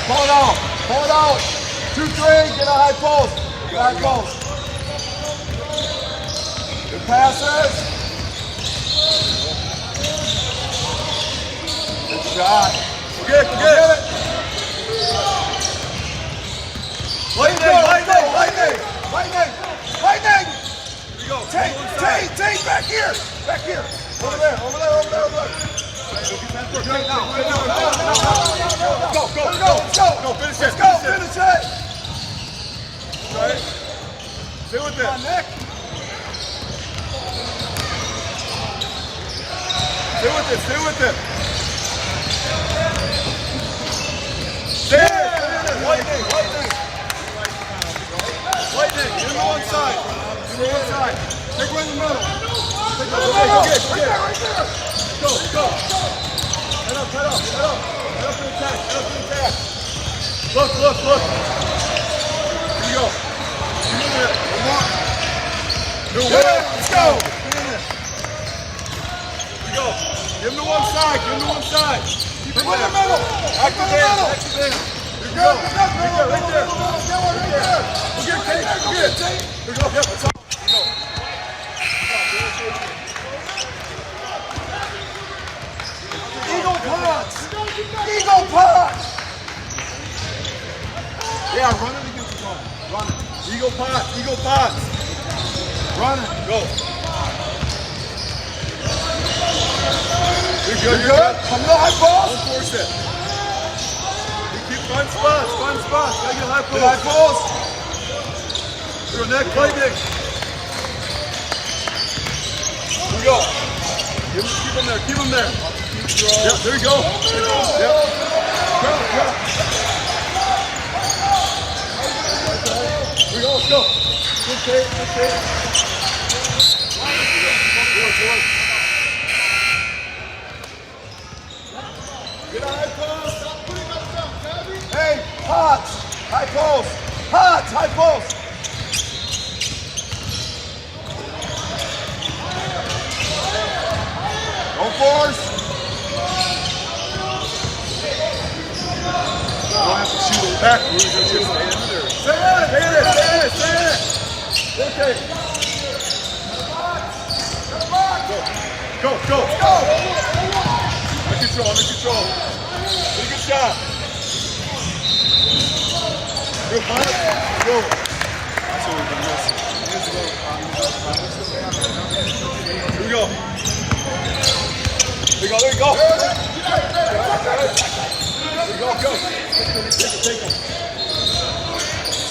Pull it out. Pull it out. 2-3. Get a high post. Get a high post. Good passes. Good shot. Get it. Lightning. Here we go. Take, back here. Over there. Go. Finish it. Right. Stay with it. Come on, Nick. Stay with it. Stay. Lightning. Get him on one side. Take one in the middle. Right there. Go. Head up to the attack. Look. Here we go. Let's go. Here we go. Give him to one side. Keep him in the middle. Activate. You're good. Right there. We'll get Tate. Here we go. Yep, it's on. Eagle punch! Yeah, run it against the goal. Run it. Eagle punch. Run it. Go. You're good. Come to the high post. Don't force it. You keep fun spots. Gotta get high post. High post. Your neck, lightning. Here we go. Keep him there. Yep, there you go. Yep. Here we go, let's go. Good take. Get a high post. Hey, Potts. High post. Don't force. You don't have to shoot it back. We're just stay in there. Stay in it. Okay. Go. Under control. Pretty good shot. Good punt. Go. That's what we've been missing. Here we go. There you go. Go. Take him.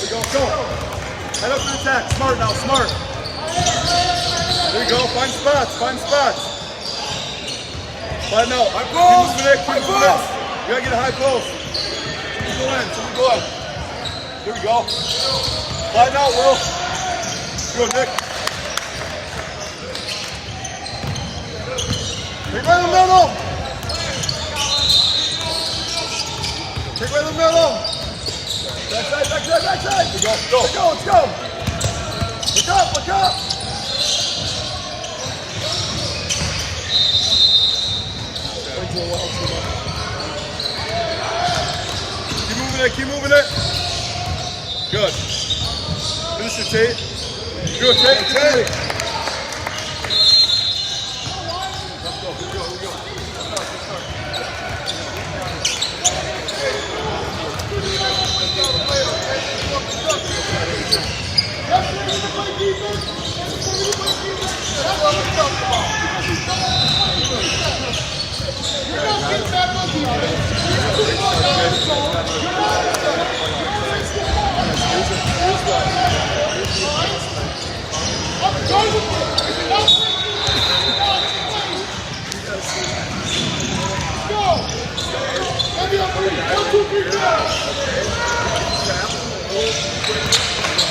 There you go. Head up to the attack. Smart. There you go. Find spots. Find out. High post. Keep moving it. You gotta get a high post. Somebody go in. There we go. Find out, Will. Good, Nick. Take right in the middle. Backside. Here we go. Let's go. Look up. Keep moving it. Good. Finish it, Tate. Good, Tate. Here we go.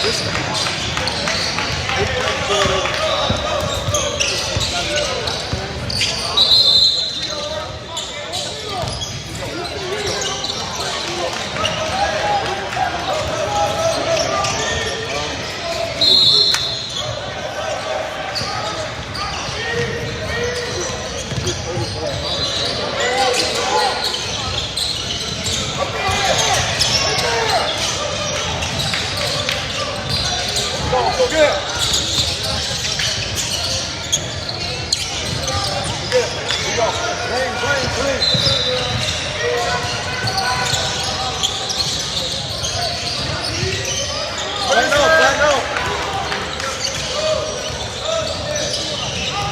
This Go get it. Go get it. Here you go. Clean. Flatten out.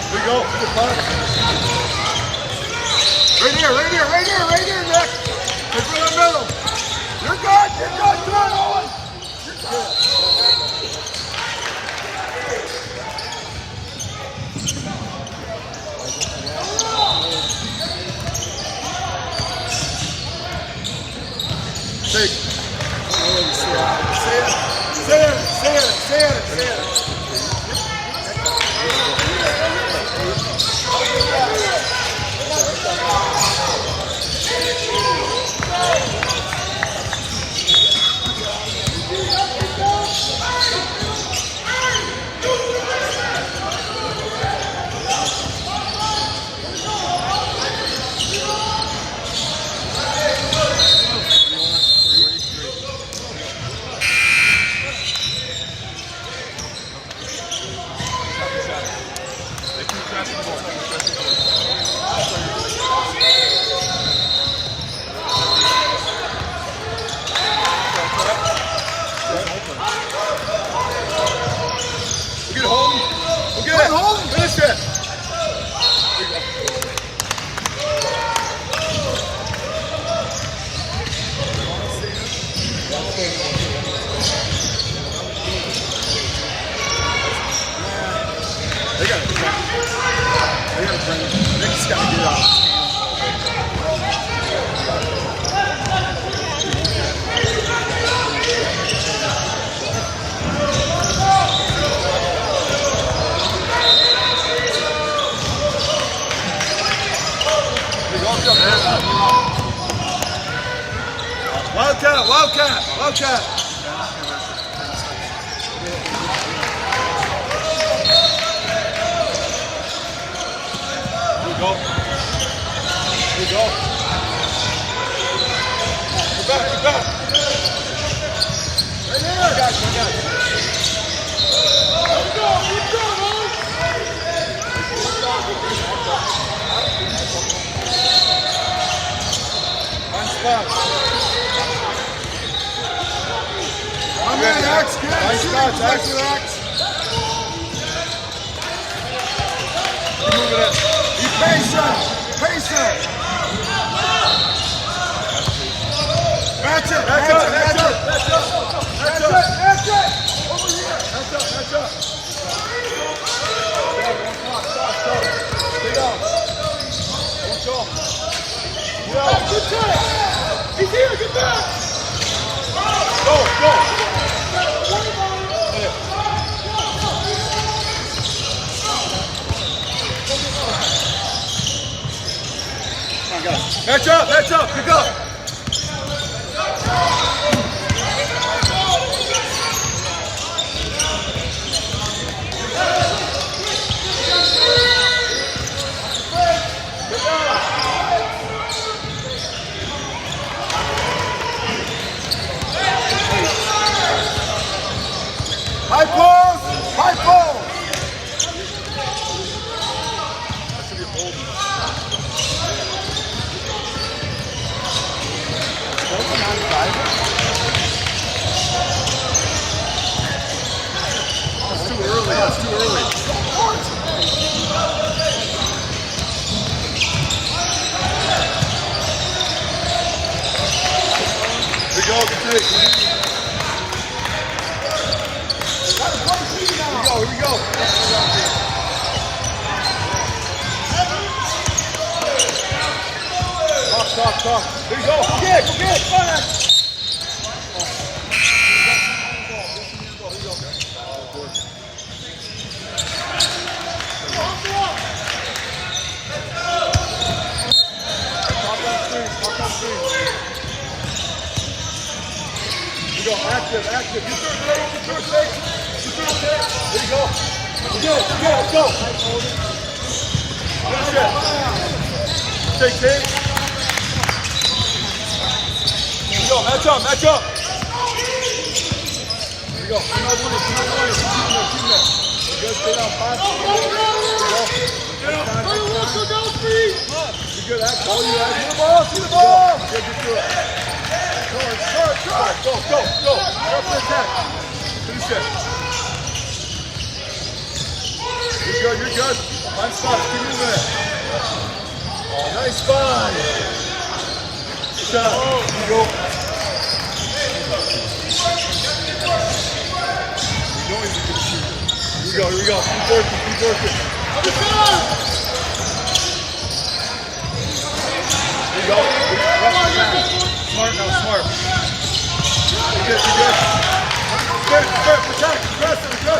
Here you go. Good punt. Right here, Nick. Take it in the middle. You're good. Come on, Owen. You're good. Take. Say it. We'll get it home. Finish it. They got to bring it. Nick's got to get out. Wildcat. Here we go. Get back. Right here. I got you. Keep going, man. One spot. I'm in X, good. Nice spots, X. Keep moving it. Be patient. Match it. Over here. Match up. Stop. Stay down. Don't go. Good touch. He's here. Get back. Go. Match up, pick up. High post. That should be a holding. That's too early. Here we go, good take. Here we go. Talk. Here you go. Go get. Come on. You go, active. Get through take. There you go. Let's go. Finish it. Take. Here you go, match up. Here you go. Keep on winning. Keep on winning. Keep there. Good. Stay down. Pass. There you go. You're good. Act. All you act. See the ball. See the ball. Good. Get through it. Short. Go. Go for the attack. Finish it. You're good. Find spots. Keep moving it. Oh, nice find. Good shot. You go. You know he's a good shooter. Here we go. Keep working. Here you go. Smart now, smart. You're good. Good. Protect. Aggressive. Go.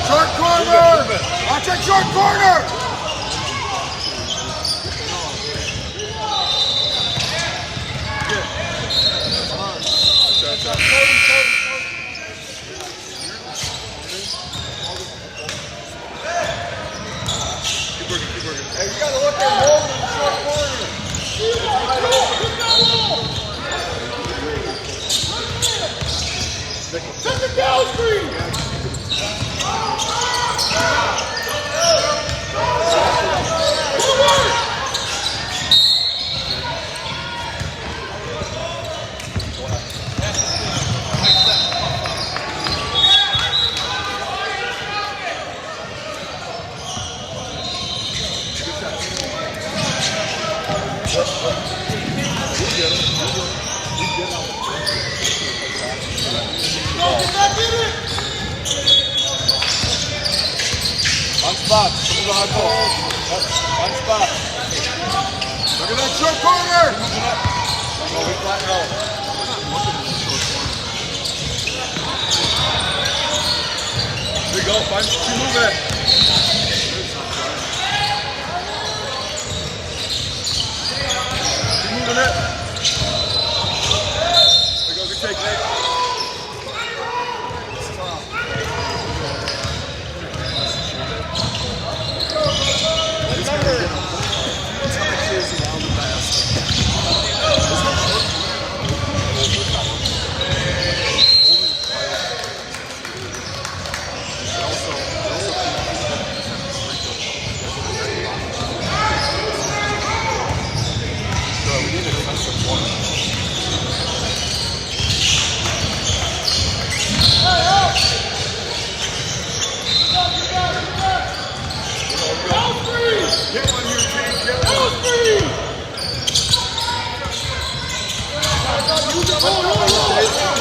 Short corner! Watch that short corner! Keep working. Hey, you gotta look at home in the short corner. Set the down screen! On spot. Come to the high post. On spot. Look at that short corner! Go, we flatten out. There you go. Keep moving it. Keep moving it. There you go. Good take, Nate.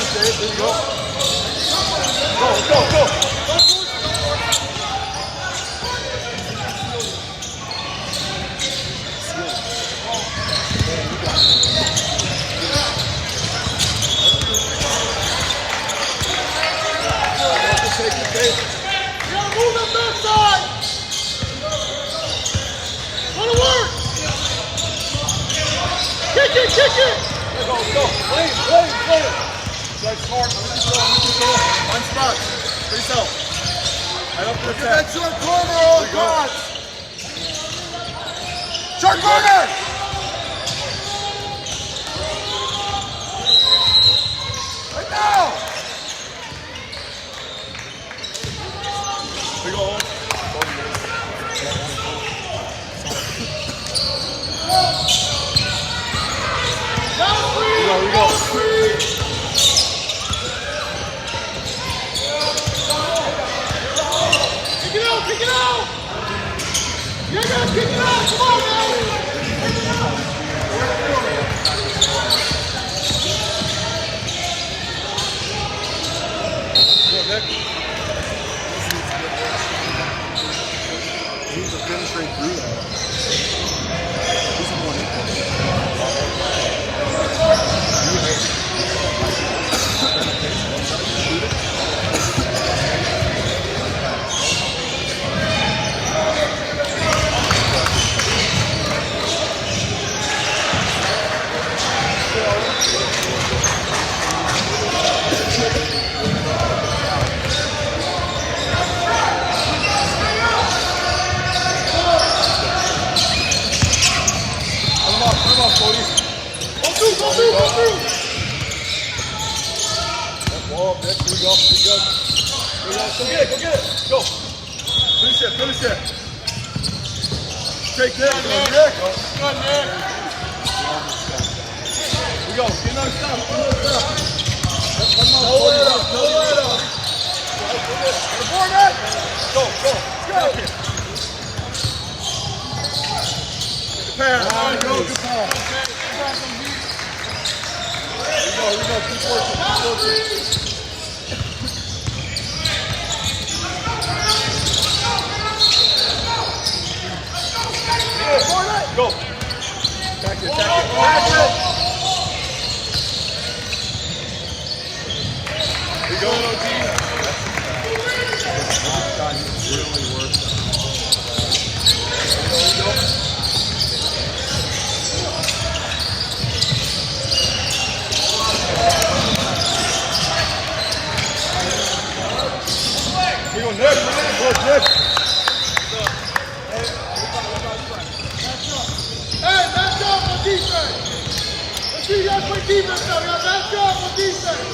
There you go. Go. Move the backside! Go to work! Kick it! Go. Play it. Like smart. On spot. Face out. Head up to the Look at that short corner, oh God! Short corner! Right now! There you go. Here we go. Kick it out! You're gonna kick it out! Come on, man! He's a finish straight through that. He's a one off, Cody. Go through. That wall, next, here we go. Here we go. Go get it. Go. Finish it. Take that. Go, Nick. Good, Nick. Here we go. Get another stop. One more. Pull it up. Before that. Go. Stop it. Pass. Good pass. Here we go. Keep working. Go. Back it. Here you go, OG. Really worth it. Here you go, Nick. Nick. Hey, that's job for defense. Let's see you guys play defense now. That's job for defense.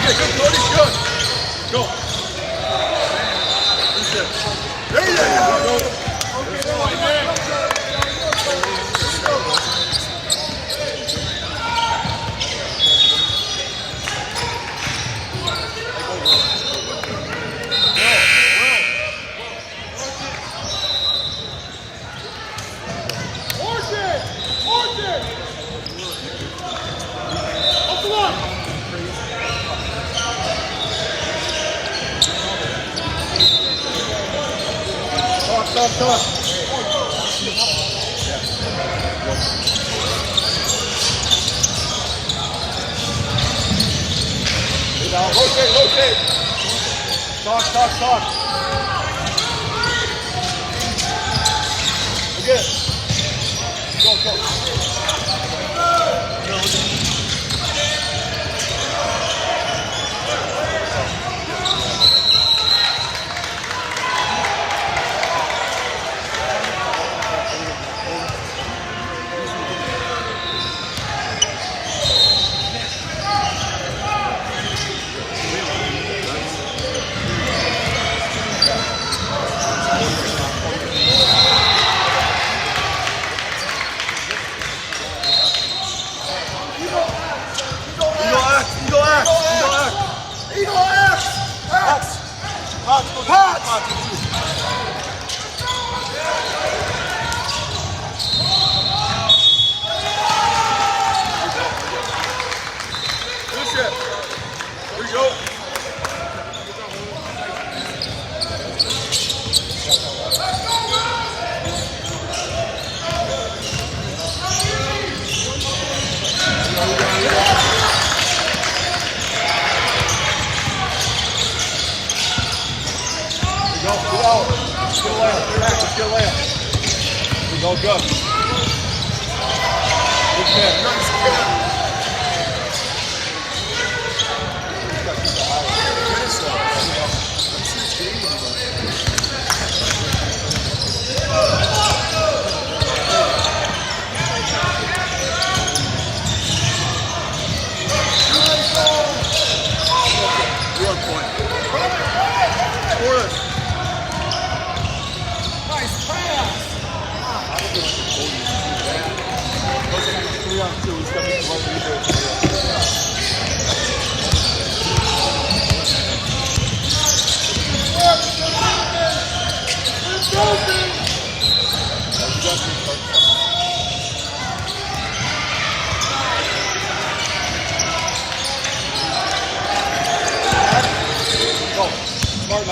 Good, Cody, good. Go. There you go. Talk. Rotate. Talk. Again. Go. Go, good. Good catch. Nice catch.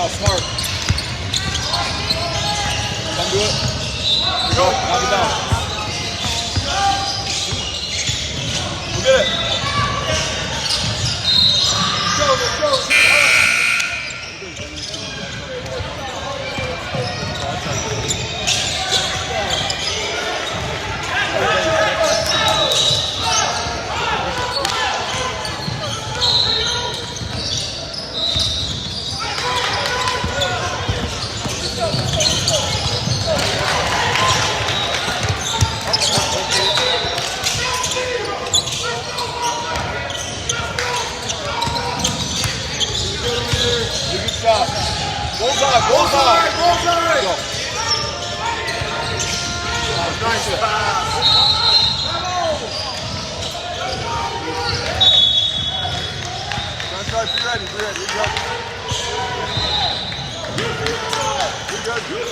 Smart. Come do it. Here we go. Knock it down. We'll get it. Bullseye, bullseye. Bullseye. Go. Nice pass. Sunshine, be ready, be ready. You're good. You're good.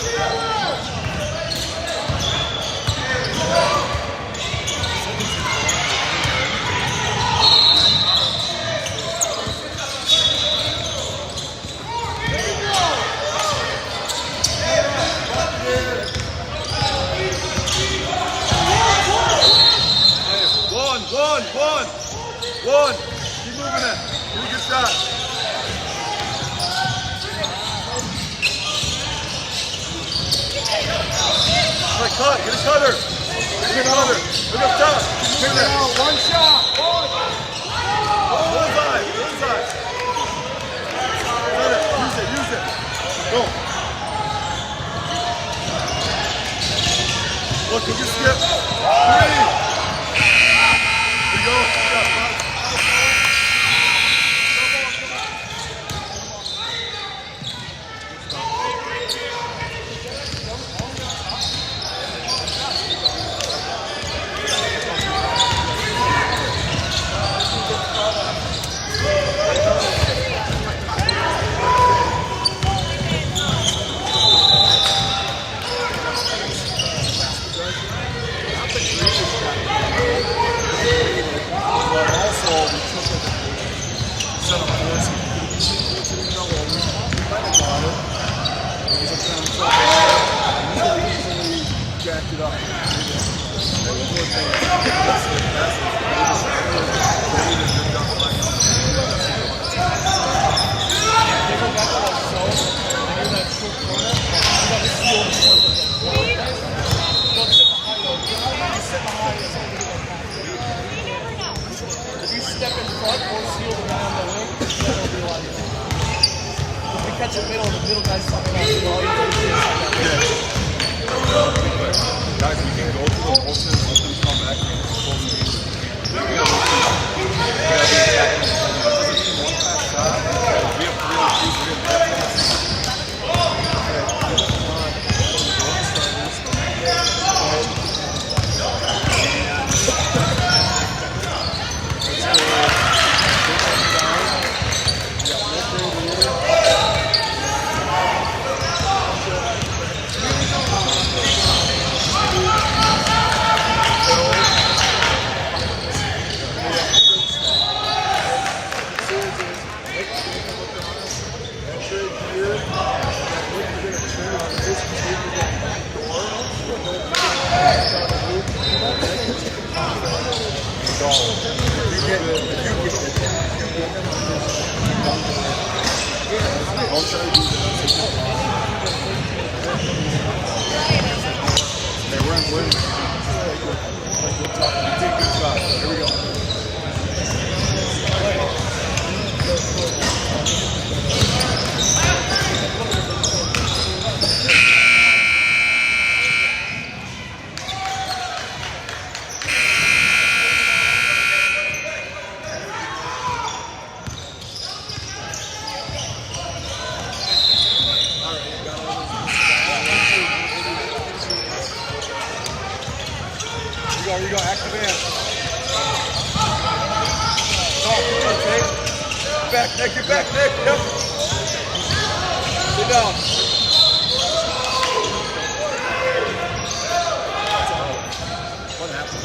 One. Keep moving it. Give me a good shot. All right, cut. Get a cutter. Get a cutter. Look up top. Keep it. One shot. Bullseye. Bullseye. Cut it. Use it. Use it. Go. Look, you can skip. 3. Here you go. Jacked it up. If you step in front or seal around the wing, then it'll be a lot easier. If we catch it middle, the middle guy's fucking out. So all you do is inside that. Guys, we can go to the post and let them come back and close the game. We gotta be attacking. One fast shot. We have 3 on 2. We're gonna be Here we go. Here you go. Active hand. Back, Nick. Get back, Nick. Yep. Sit down. What happened?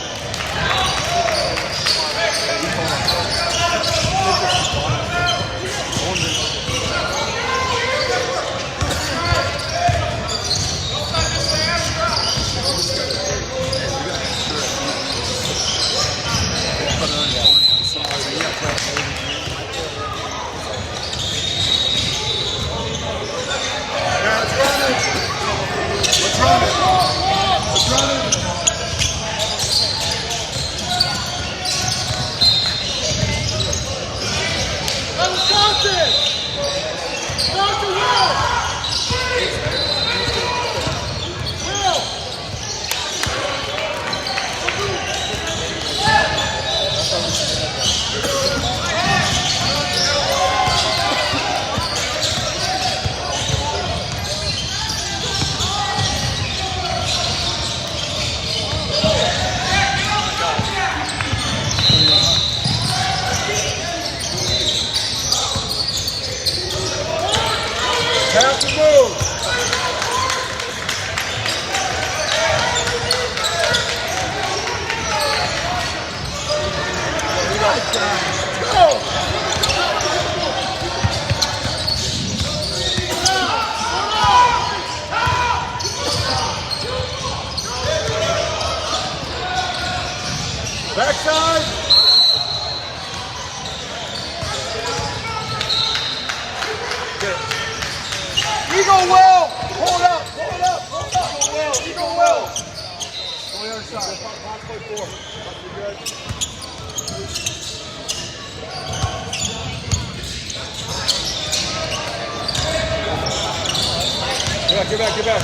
Backside. Eagle well. Hold up. Hold up. Hold up. Eagle well. Eagle well. Go on the other side. Box play 4. That's good. Get back. Get back.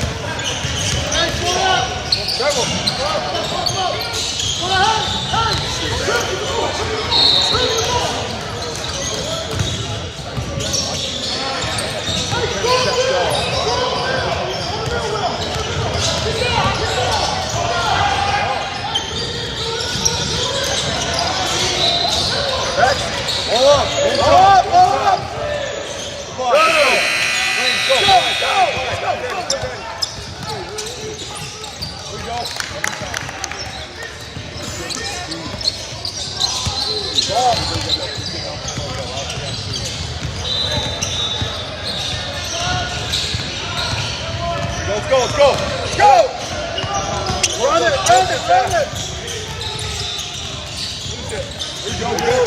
Travel. Let's go. Run it. Here we go, Will.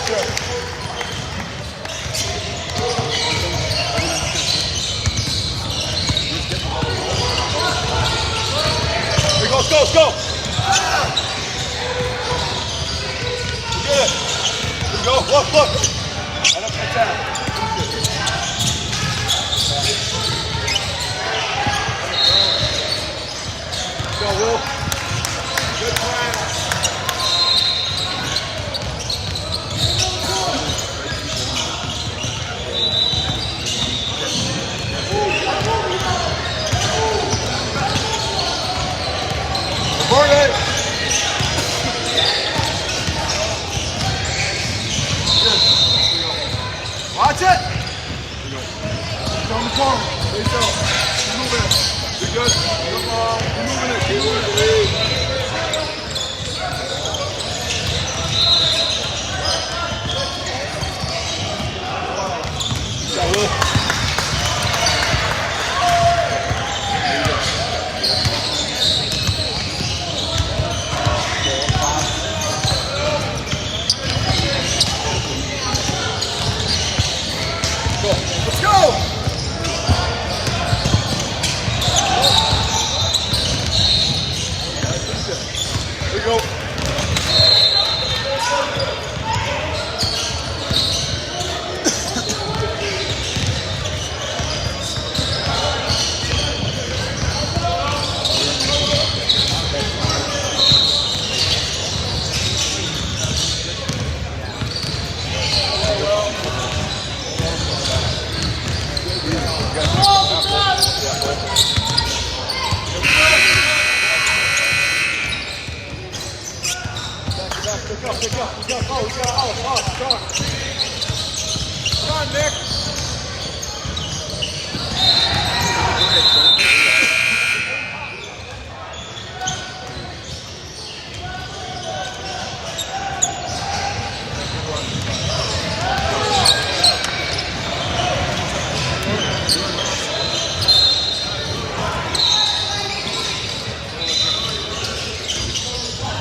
Let's go. Good. Here we go. Look. And up the tap. Go, Will. Good plan. Burn it. Good. Watch it. It's on the corner. Face up. Keep moving it. You're good. Come on. Keep moving it. Let's go! Here we go. Pick up. Oh, we got out. Come on, Nick.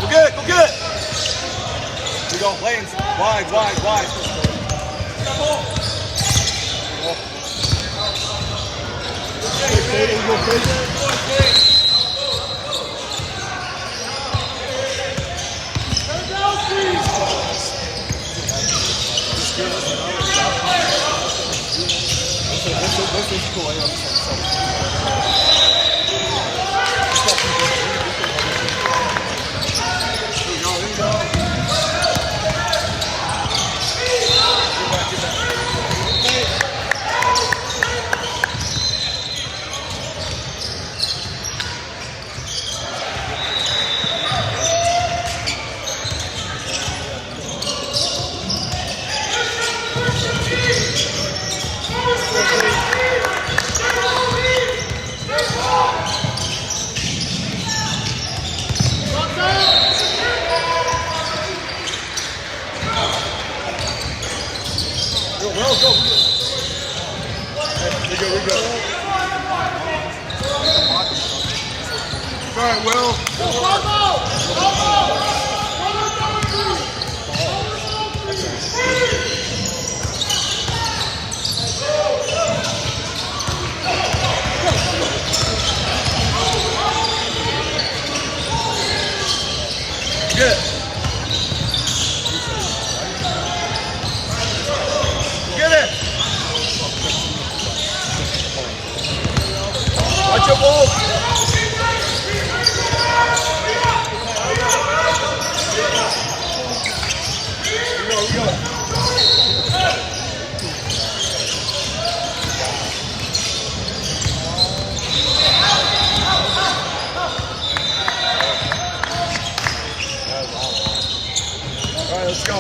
Go get it. We go lanes wide. Go. We go. All right, Will. Get it. Get it. Watch your ball. Here we go. All right, let's go.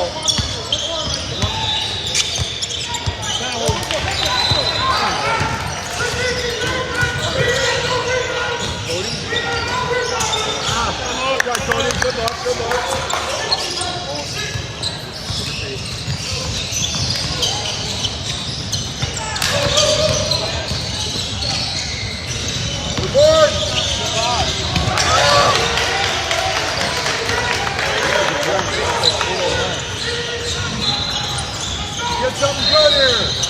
Good luck, good luck. Good board. Get something good here.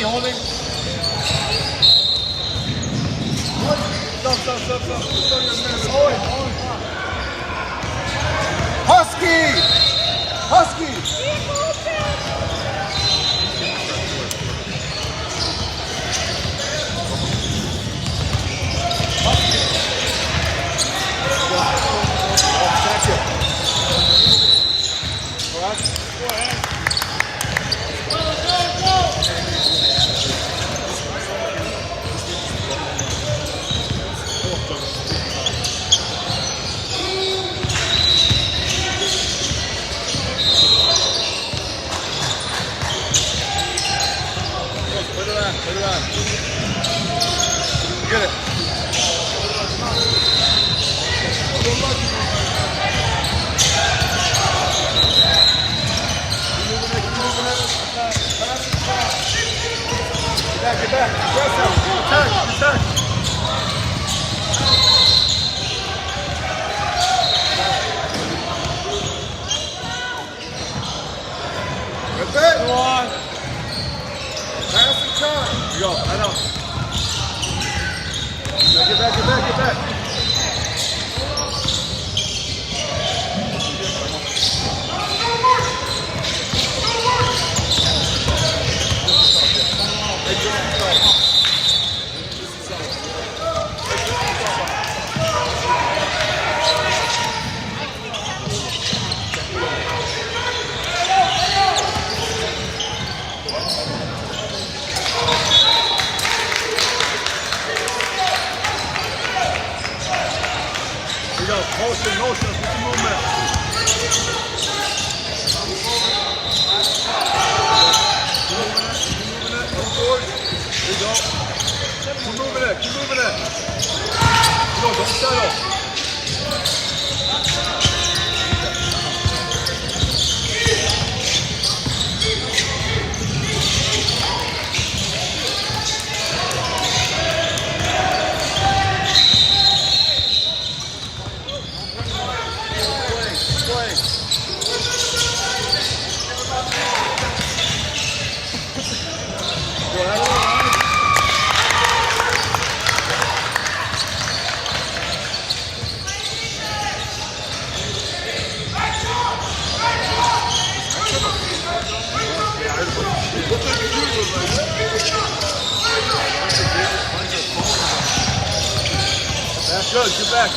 holding. Stop. Husky! Put it on. Get it. Get back. Press out. Attack. That's it. Go on. Pass and time. Here you go. I know. Get back. Here you go. Motion. Put your movement. Here you go. Keep moving it. Don't settle. That's good. Get back.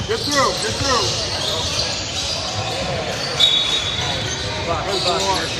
Get through. Back.